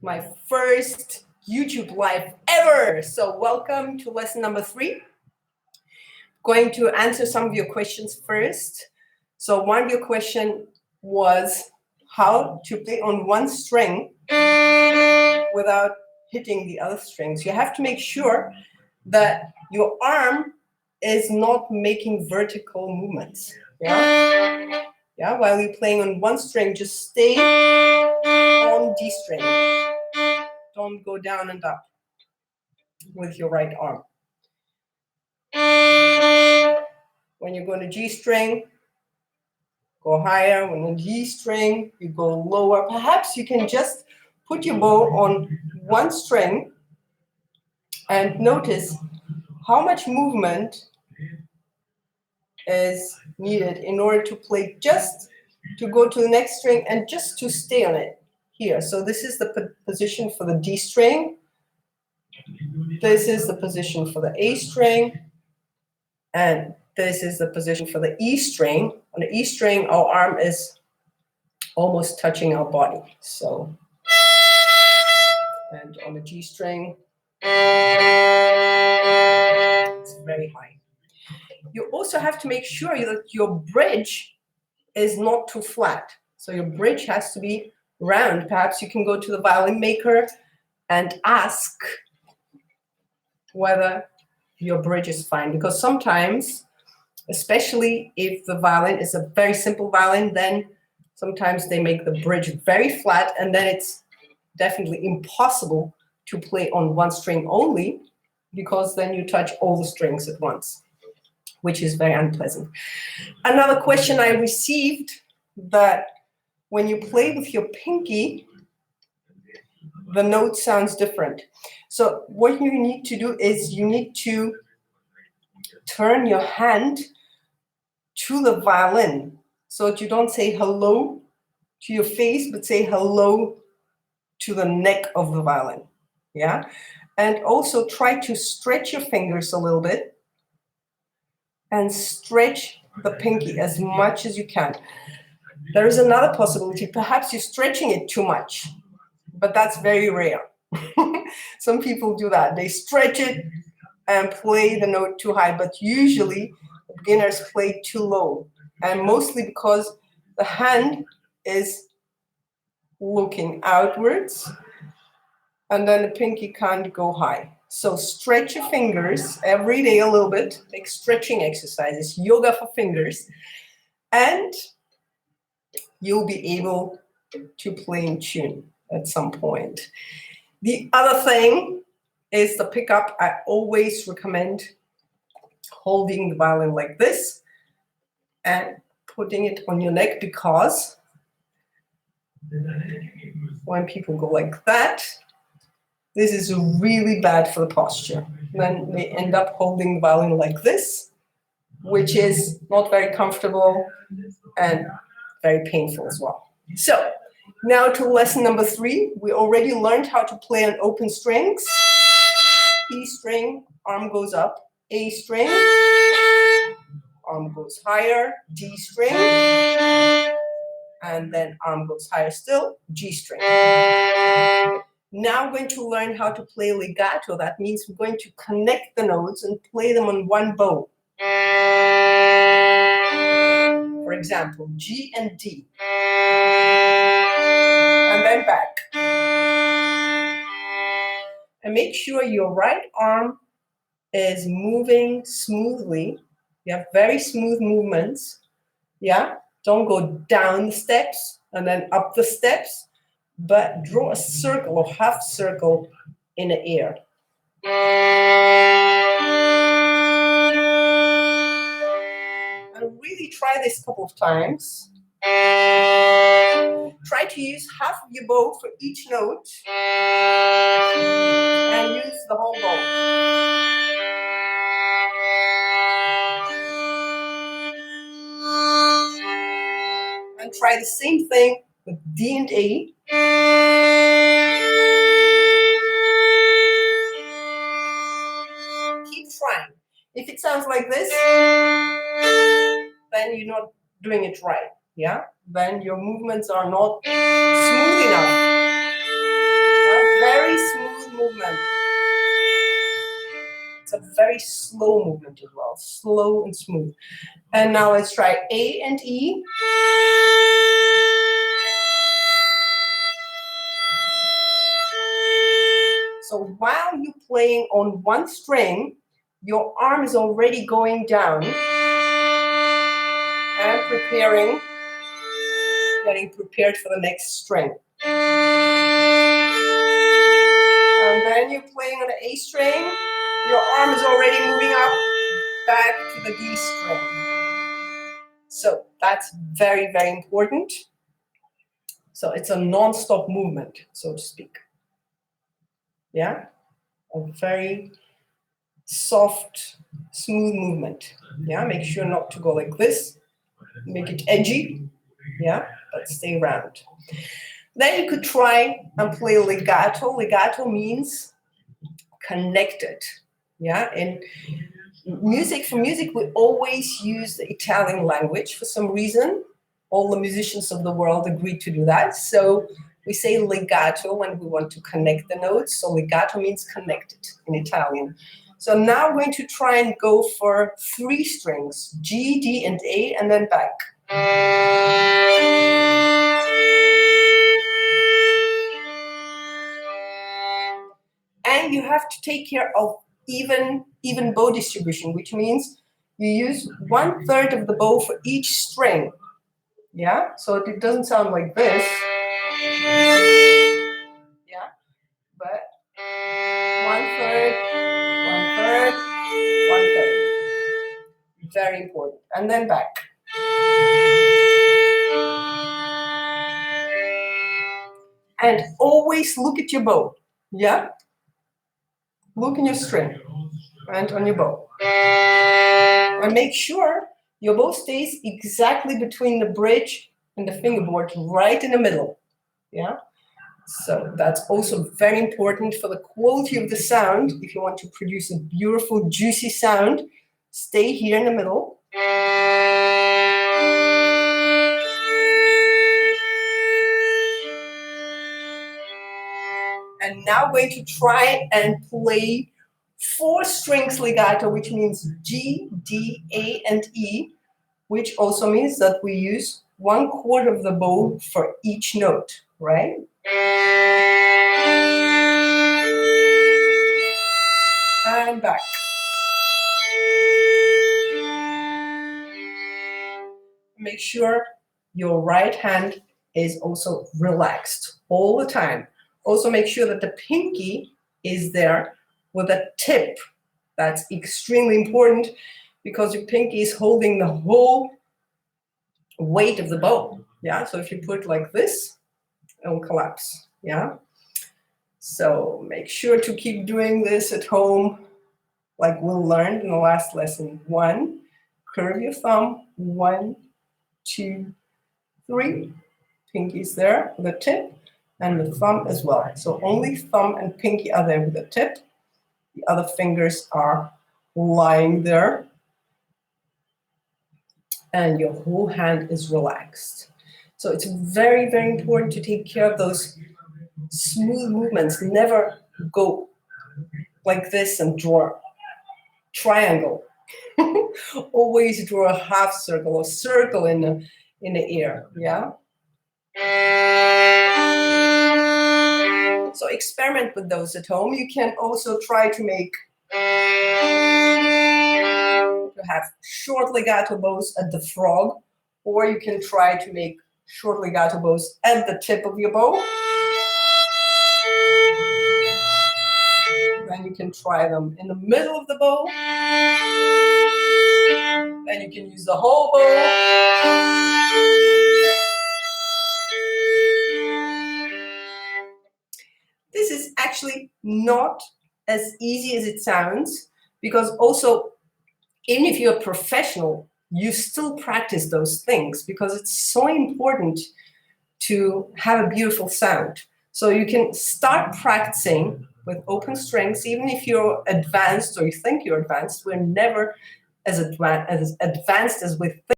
My first YouTube live ever. So welcome to lesson number 3. Going to answer some of your questions first. So one of your question was how to play on one string without hitting the other strings. You have to make sure that your arm is not making vertical movements. Yeah, while you're playing on one string, just stay on D string. Don't go down and up with your right arm. When you're going to G string, go higher. When on G string, you go lower. Perhaps you can just put your bow on one string and notice how much movement is needed in order to play, just to go to the next string and just to stay on it here. So this is the position for the D string. This is the position for the A string. And this is the position for the E string. On the E string, our arm is almost touching our body. So, and on the G string, it's very high. You also have to make sure that your bridge is not too flat. So your bridge has to be round. Perhaps you can go to the violin maker and ask whether your bridge is fine, because sometimes, especially if the violin is a very simple violin, then sometimes they make the bridge very flat, and then it's definitely impossible to play on one string only, because then you touch all the strings at once, which is very unpleasant. Another question I received, that when you play with your pinky, the note sounds different. So what you need to do is you need to turn your hand to the violin, so that you don't say hello to your face, but say hello to the neck of the violin. Yeah, and also try to stretch your fingers a little bit and stretch the pinky as much as you can. There is another possibility. Perhaps you're stretching it too much, but that's very rare. Some people do that. They stretch it and play the note too high, but usually beginners play too low, and mostly because the hand is looking outwards and then the pinky can't go high. So stretch your fingers every day a little bit, like stretching exercises, yoga for fingers, and you'll be able to play in tune at some point. The other thing is the pickup. I always recommend holding the violin like this and putting it on your neck, because when people go like that, this is really bad for the posture. Then they end up holding the violin like this, which is not very comfortable and very painful as well. So now to lesson number 3. We already learned how to play on open strings. E string, arm goes up. A string, arm goes higher. D string, and then arm goes higher still. G string. Now we're going to learn how to play legato. That means we're going to connect the notes and play them on one bow. For example, G and D. And then back. And make sure your right arm is moving smoothly. You have very smooth movements. Yeah? Don't go down the steps and then up the steps, but draw a circle or half circle in the air. And really try this a couple of times. Try to use half of your bow for each note and use the whole bow. And try the same thing with D and A. Keep trying. If it sounds like this, then you're not doing it right. Yeah? Then your movements are not smooth enough. very smooth movement. It's a very slow movement as well, slow and smooth. And now let's try A and E. So while you're playing on one string, your arm is already going down and preparing, getting prepared for the next string. And then you're playing on the A string, your arm is already moving up back to the D string. So that's very, very important. So it's a non-stop movement, so to speak. Yeah, a very soft, smooth movement. Yeah, make sure not to go like this. Make it edgy. Yeah, but stay round. Then you could try and play legato. Legato means connected. Yeah, in music, for music, we always use the Italian language for some reason. All the musicians of the world agreed to do that. So we say legato when we want to connect the notes. So legato means connected in Italian. So now we're going to try and go for 3 strings, G, D, and A, and then back. And you have to take care of even bow distribution, which means you use 1/3 of the bow for each string. Yeah, so it doesn't sound like this. Yeah, but 1/3, 1/3, 1/3. Very important. And then back. And always look at your bow. Yeah? Look in your string and on your bow. And make sure your bow stays exactly between the bridge and the fingerboard, right in the middle. Yeah? So that's also very important for the quality of the sound. If you want to produce a beautiful, juicy sound, stay here in the middle. And now we're going to try and play 4 strings legato, which means G, D, A, and E, which also means that we use 1/4 of the bow for each note, right? And back. Make sure your right hand is also relaxed all the time. Also make sure that the pinky is there with a tip. That's extremely important because your pinky is holding the whole weight of the bow. Yeah, so if you put like this, it will collapse. Yeah, so make sure to keep doing this at home, like we learned in the last lesson. 1, curve your thumb. 1, 2, 3. Pinky's there with the tip, and the thumb as well. So only thumb and pinky are there with the tip. The other fingers are lying there. And your whole hand is relaxed. So it's very, very important to take care of those smooth movements. Never go like this and draw a triangle. Always draw a half circle or circle in the air. Yeah. So experiment with those at home. You can also try to make have short legato bows at the frog, or you can try to make short legato bows at the tip of your bow. Then you can try them in the middle of the bow. Then you can use the whole bow. This is actually not as easy as it sounds, because also, even if you're a professional, you still practice those things because it's so important to have a beautiful sound. So you can start practicing with open strings, even if you're advanced or you think you're advanced. We're never as advanced as we think.